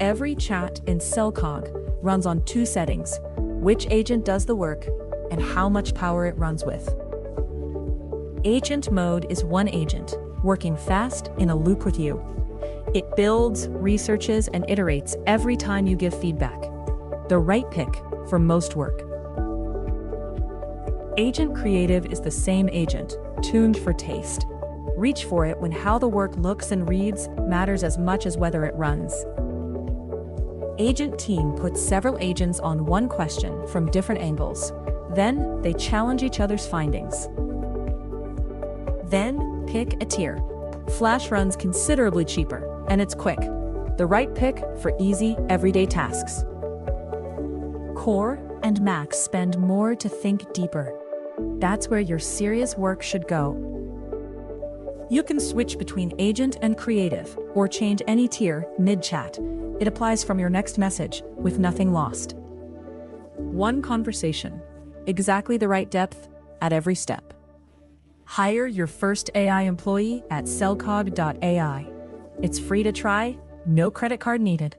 Every chat in cellcog runs on two settings: which agent does the work and how much power it runs with. Agent mode is one agent, working fast in a loop with you. It builds, researches, and iterates every time you give feedback. The right pick for most work. Agent creative is the same agent, tuned for taste. Reach for it when how the work looks and reads matters as much as whether it runs. Agent team puts several agents on one question from different angles. Then they challenge each other's findings. Then pick a tier. Flash runs considerably cheaper, and it's quick. The right pick for easy, everyday tasks. Core and Max spend more to think deeper. That's where your serious work should go. You can switch between agent and creative, or change any tier mid-chat. It applies from your next message, with nothing lost. One conversation. Exactly the right depth at every step. Hire your first AI employee at cellcog.ai. It's free to try, no credit card needed.